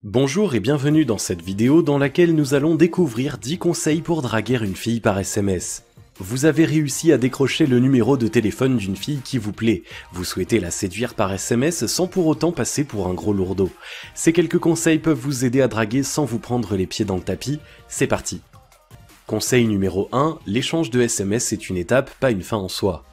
Bonjour et bienvenue dans cette vidéo dans laquelle nous allons découvrir 10 conseils pour draguer une fille par SMS. Vous avez réussi à décrocher le numéro de téléphone d'une fille qui vous plaît. Vous souhaitez la séduire par SMS sans pour autant passer pour un gros lourdeau. Ces quelques conseils peuvent vous aider à draguer sans vous prendre les pieds dans le tapis. C'est parti. Conseil numéro 1, l'échange de SMS est une étape, pas une fin en soi.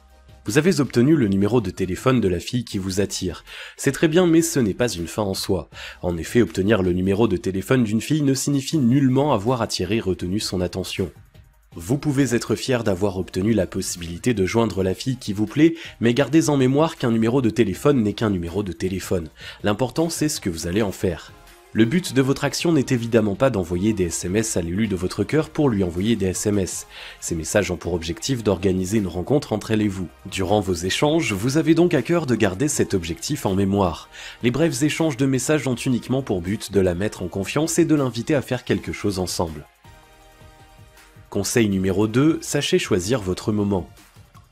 Vous avez obtenu le numéro de téléphone de la fille qui vous attire. C'est très bien, mais ce n'est pas une fin en soi. En effet, obtenir le numéro de téléphone d'une fille ne signifie nullement avoir attiré et retenu son attention. Vous pouvez être fier d'avoir obtenu la possibilité de joindre la fille qui vous plaît, mais gardez en mémoire qu'un numéro de téléphone n'est qu'un numéro de téléphone. L'important, c'est ce que vous allez en faire. Le but de votre action n'est évidemment pas d'envoyer des SMS à l'élu de votre cœur pour lui envoyer des SMS. Ces messages ont pour objectif d'organiser une rencontre entre elle et vous. Durant vos échanges, vous avez donc à cœur de garder cet objectif en mémoire. Les brefs échanges de messages ont uniquement pour but de la mettre en confiance et de l'inviter à faire quelque chose ensemble. Conseil numéro 2, sachez choisir votre moment.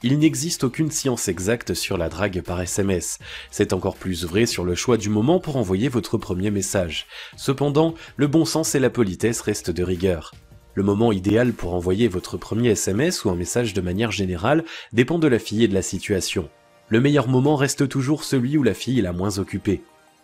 Il n'existe aucune science exacte sur la drague par SMS. C'est encore plus vrai sur le choix du moment pour envoyer votre premier message. Cependant, le bon sens et la politesse restent de rigueur. Le moment idéal pour envoyer votre premier SMS ou un message de manière générale dépend de la fille et de la situation. Le meilleur moment reste toujours celui où la fille est la moins occupée.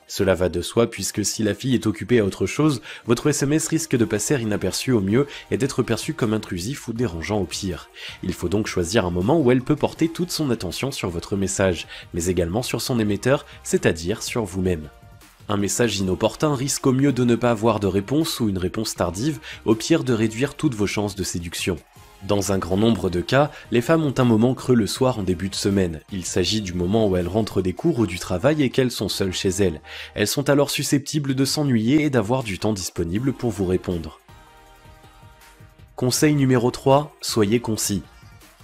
Cela va de soi puisque si la fille est occupée à autre chose, votre SMS risque de passer inaperçu au mieux et d'être perçu comme intrusif ou dérangeant au pire. Il faut donc choisir un moment où elle peut porter toute son attention sur votre message, mais également sur son émetteur, c'est-à-dire sur vous-même. Un message inopportun risque au mieux de ne pas avoir de réponse ou une réponse tardive, au pire de réduire toutes vos chances de séduction. Dans un grand nombre de cas, les femmes ont un moment creux le soir en début de semaine. Il s'agit du moment où elles rentrent des cours ou du travail et qu'elles sont seules chez elles. Elles sont alors susceptibles de s'ennuyer et d'avoir du temps disponible pour vous répondre. Conseil numéro 3, soyez concis.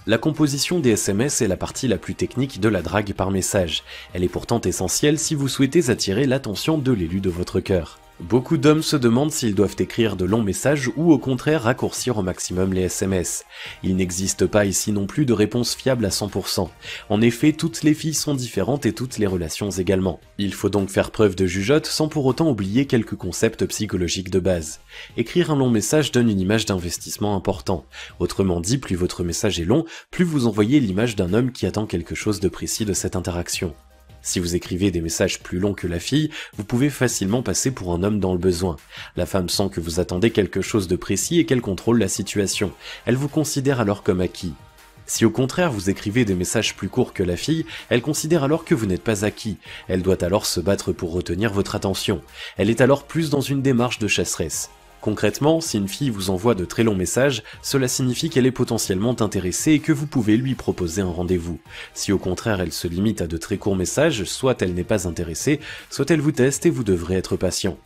La composition des SMS est la partie la plus technique de la drague par message. Elle est pourtant essentielle si vous souhaitez attirer l'attention de l'élu de votre cœur. Beaucoup d'hommes se demandent s'ils doivent écrire de longs messages ou au contraire raccourcir au maximum les SMS. Il n'existe pas ici non plus de réponse fiable à 100%. En effet, toutes les filles sont différentes et toutes les relations également. Il faut donc faire preuve de jugeote sans pour autant oublier quelques concepts psychologiques de base. Écrire un long message donne une image d'investissement important. Autrement dit, plus votre message est long, plus vous envoyez l'image d'un homme qui attend quelque chose de précis de cette interaction. Si vous écrivez des messages plus longs que la fille, vous pouvez facilement passer pour un homme dans le besoin. La femme sent que vous attendez quelque chose de précis et qu'elle contrôle la situation. Elle vous considère alors comme acquis. Si au contraire vous écrivez des messages plus courts que la fille, elle considère alors que vous n'êtes pas acquis. Elle doit alors se battre pour retenir votre attention. Elle est alors plus dans une démarche de chasseresse. Concrètement, si une fille vous envoie de très longs messages, cela signifie qu'elle est potentiellement intéressée et que vous pouvez lui proposer un rendez-vous. Si au contraire elle se limite à de très courts messages, soit elle n'est pas intéressée, soit elle vous teste et vous devrez être patient.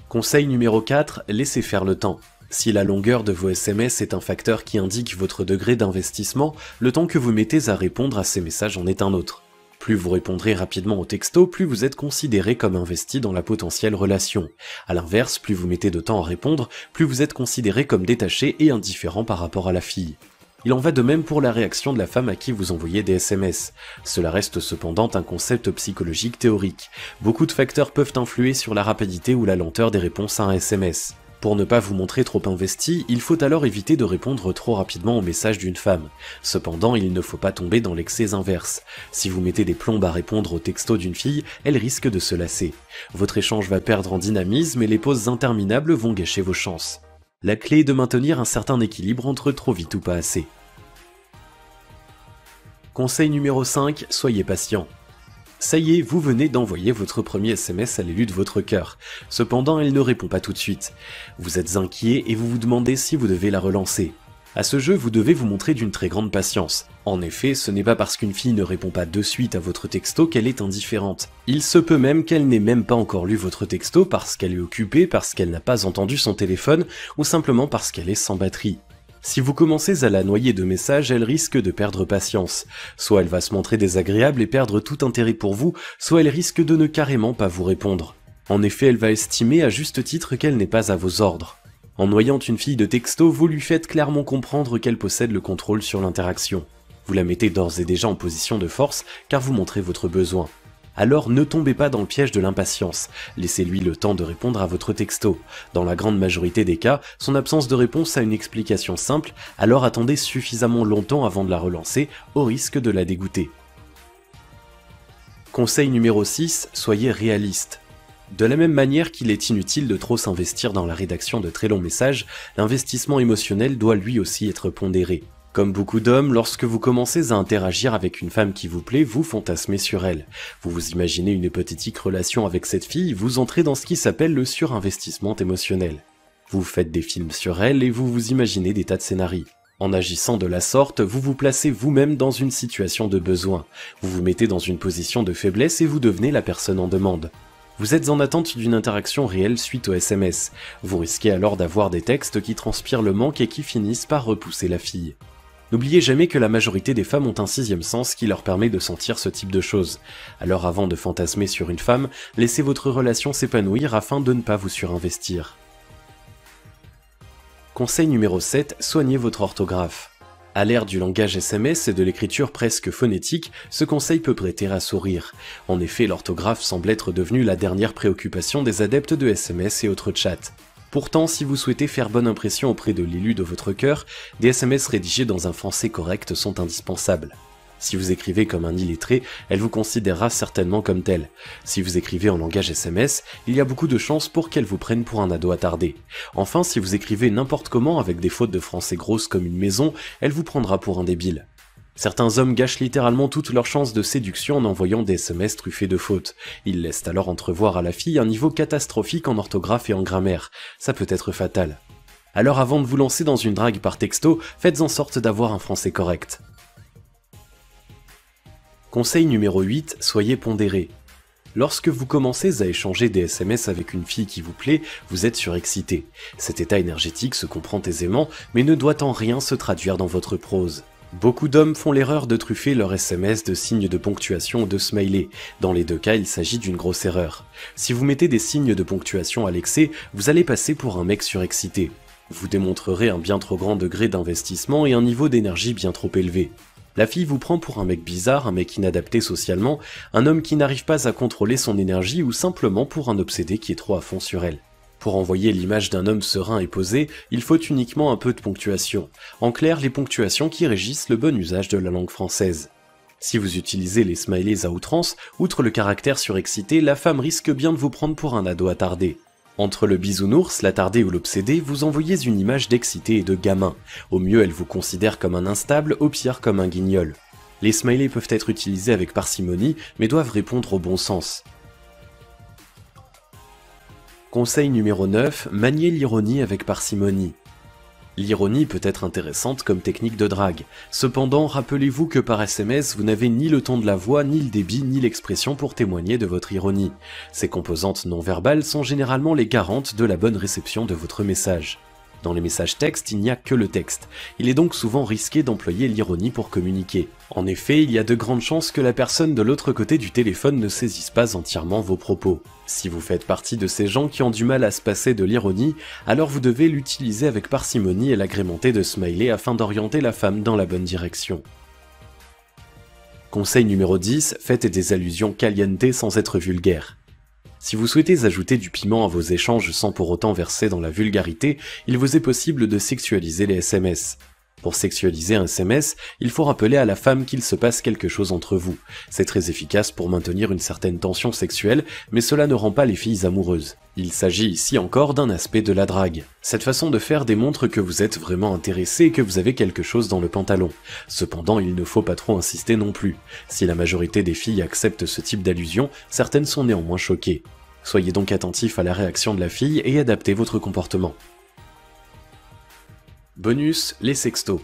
Conseil numéro 4, laissez faire le temps. Si la longueur de vos SMS est un facteur qui indique votre degré d'investissement, le temps que vous mettez à répondre à ces messages en est un autre. Plus vous répondrez rapidement au texto, plus vous êtes considéré comme investi dans la potentielle relation. A l'inverse, plus vous mettez de temps à répondre, plus vous êtes considéré comme détaché et indifférent par rapport à la fille. Il en va de même pour la réaction de la femme à qui vous envoyez des SMS. Cela reste cependant un concept psychologique théorique. Beaucoup de facteurs peuvent influer sur la rapidité ou la lenteur des réponses à un SMS. Pour ne pas vous montrer trop investi, il faut alors éviter de répondre trop rapidement au message d'une femme. Cependant, il ne faut pas tomber dans l'excès inverse. Si vous mettez des plombes à répondre au texto d'une fille, elle risque de se lasser. Votre échange va perdre en dynamisme et les pauses interminables vont gâcher vos chances. La clé est de maintenir un certain équilibre entre trop vite ou pas assez. Conseil numéro 5, soyez patient. Ça y est, vous venez d'envoyer votre premier SMS à l'élu de votre cœur. Cependant, elle ne répond pas tout de suite. Vous êtes inquiet et vous vous demandez si vous devez la relancer. À ce jeu, vous devez vous montrer d'une très grande patience. En effet, ce n'est pas parce qu'une fille ne répond pas de suite à votre texto qu'elle est indifférente. Il se peut même qu'elle n'ait même pas encore lu votre texto parce qu'elle est occupée, parce qu'elle n'a pas entendu son téléphone, ou simplement parce qu'elle est sans batterie. Si vous commencez à la noyer de messages, elle risque de perdre patience. Soit elle va se montrer désagréable et perdre tout intérêt pour vous, soit elle risque de ne carrément pas vous répondre. En effet, elle va estimer à juste titre qu'elle n'est pas à vos ordres. En noyant une fille de texto, vous lui faites clairement comprendre qu'elle possède le contrôle sur l'interaction. Vous la mettez d'ores et déjà en position de force car vous montrez votre besoin. Alors ne tombez pas dans le piège de l'impatience, laissez-lui le temps de répondre à votre texto. Dans la grande majorité des cas, son absence de réponse a une explication simple, alors attendez suffisamment longtemps avant de la relancer, au risque de la dégoûter. Conseil numéro 6, soyez réaliste. De la même manière qu'il est inutile de trop s'investir dans la rédaction de très longs messages, l'investissement émotionnel doit lui aussi être pondéré. Comme beaucoup d'hommes, lorsque vous commencez à interagir avec une femme qui vous plaît, vous fantasmez sur elle. Vous vous imaginez une hypothétique relation avec cette fille, vous entrez dans ce qui s'appelle le surinvestissement émotionnel. Vous faites des films sur elle et vous vous imaginez des tas de scénarios. En agissant de la sorte, vous vous placez vous-même dans une situation de besoin. Vous vous mettez dans une position de faiblesse et vous devenez la personne en demande. Vous êtes en attente d'une interaction réelle suite au SMS. Vous risquez alors d'avoir des textes qui transpirent le manque et qui finissent par repousser la fille. N'oubliez jamais que la majorité des femmes ont un sixième sens qui leur permet de sentir ce type de choses. Alors avant de fantasmer sur une femme, laissez votre relation s'épanouir afin de ne pas vous surinvestir. Conseil numéro 7, soignez votre orthographe. À l'ère du langage SMS et de l'écriture presque phonétique, ce conseil peut prêter à sourire. En effet, l'orthographe semble être devenue la dernière préoccupation des adeptes de SMS et autres chats. Pourtant, si vous souhaitez faire bonne impression auprès de l'élu de votre cœur, des SMS rédigés dans un français correct sont indispensables. Si vous écrivez comme un illettré, elle vous considérera certainement comme tel. Si vous écrivez en langage SMS, il y a beaucoup de chances pour qu'elle vous prenne pour un ado attardé. Enfin, si vous écrivez n'importe comment avec des fautes de français grosses comme une maison, elle vous prendra pour un débile. Certains hommes gâchent littéralement toutes leurs chances de séduction en envoyant des SMS truffés de fautes. Ils laissent alors entrevoir à la fille un niveau catastrophique en orthographe et en grammaire. Ça peut être fatal. Alors avant de vous lancer dans une drague par texto, faites en sorte d'avoir un français correct. Conseil numéro 8, soyez pondéré. Lorsque vous commencez à échanger des SMS avec une fille qui vous plaît, vous êtes surexcité. Cet état énergétique se comprend aisément, mais ne doit en rien se traduire dans votre prose. Beaucoup d'hommes font l'erreur de truffer leur SMS de signes de ponctuation ou de smiley. Dans les deux cas, il s'agit d'une grosse erreur. Si vous mettez des signes de ponctuation à l'excès, vous allez passer pour un mec surexcité. Vous démontrerez un bien trop grand degré d'investissement et un niveau d'énergie bien trop élevé. La fille vous prend pour un mec bizarre, un mec inadapté socialement, un homme qui n'arrive pas à contrôler son énergie ou simplement pour un obsédé qui est trop à fond sur elle. Pour envoyer l'image d'un homme serein et posé, il faut uniquement un peu de ponctuation. En clair, les ponctuations qui régissent le bon usage de la langue française. Si vous utilisez les smileys à outrance, outre le caractère surexcité, la femme risque bien de vous prendre pour un ado attardé. Entre le bisounours, l'attardé ou l'obsédé, vous envoyez une image d'excité et de gamin. Au mieux, elle vous considère comme un instable, au pire comme un guignol. Les smileys peuvent être utilisés avec parcimonie, mais doivent répondre au bon sens. Conseil numéro 9, maniez l'ironie avec parcimonie. L'ironie peut être intéressante comme technique de drague. Cependant, rappelez-vous que par SMS, vous n'avez ni le ton de la voix, ni le débit, ni l'expression pour témoigner de votre ironie. Ces composantes non verbales sont généralement les garantes de la bonne réception de votre message. Dans les messages textes, il n'y a que le texte. Il est donc souvent risqué d'employer l'ironie pour communiquer. En effet, il y a de grandes chances que la personne de l'autre côté du téléphone ne saisisse pas entièrement vos propos. Si vous faites partie de ces gens qui ont du mal à se passer de l'ironie, alors vous devez l'utiliser avec parcimonie et l'agrémenter de smileys afin d'orienter la femme dans la bonne direction. Conseil numéro 10, faites des allusions caliente sans être vulgaire. Si vous souhaitez ajouter du piment à vos échanges sans pour autant verser dans la vulgarité, il vous est possible de sexualiser les SMS. Pour sexualiser un SMS, il faut rappeler à la femme qu'il se passe quelque chose entre vous. C'est très efficace pour maintenir une certaine tension sexuelle, mais cela ne rend pas les filles amoureuses. Il s'agit ici encore d'un aspect de la drague. Cette façon de faire démontre que vous êtes vraiment intéressé et que vous avez quelque chose dans le pantalon. Cependant, il ne faut pas trop insister non plus. Si la majorité des filles acceptent ce type d'allusion, certaines sont néanmoins choquées. Soyez donc attentif à la réaction de la fille et adaptez votre comportement. Bonus, les sextos.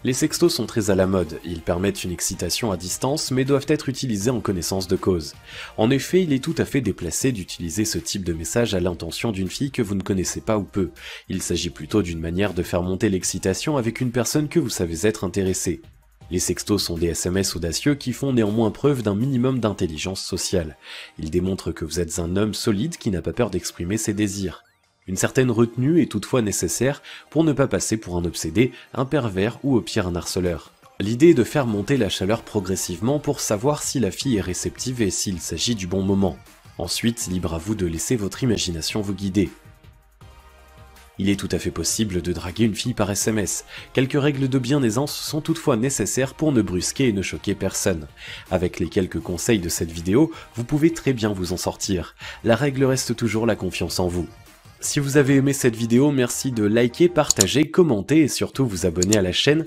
Les sextos sont très à la mode, ils permettent une excitation à distance mais doivent être utilisés en connaissance de cause. En effet, il est tout à fait déplacé d'utiliser ce type de message à l'intention d'une fille que vous ne connaissez pas ou peu. Il s'agit plutôt d'une manière de faire monter l'excitation avec une personne que vous savez être intéressé. Les sextos sont des SMS audacieux qui font néanmoins preuve d'un minimum d'intelligence sociale. Ils démontrent que vous êtes un homme solide qui n'a pas peur d'exprimer ses désirs. Une certaine retenue est toutefois nécessaire pour ne pas passer pour un obsédé, un pervers ou au pire un harceleur. L'idée est de faire monter la chaleur progressivement pour savoir si la fille est réceptive et s'il s'agit du bon moment. Ensuite, libre à vous de laisser votre imagination vous guider. Il est tout à fait possible de draguer une fille par SMS. Quelques règles de bienséance sont toutefois nécessaires pour ne brusquer et ne choquer personne. Avec les quelques conseils de cette vidéo, vous pouvez très bien vous en sortir. La règle reste toujours la confiance en vous. Si vous avez aimé cette vidéo, merci de liker, partager, commenter et surtout vous abonner à la chaîne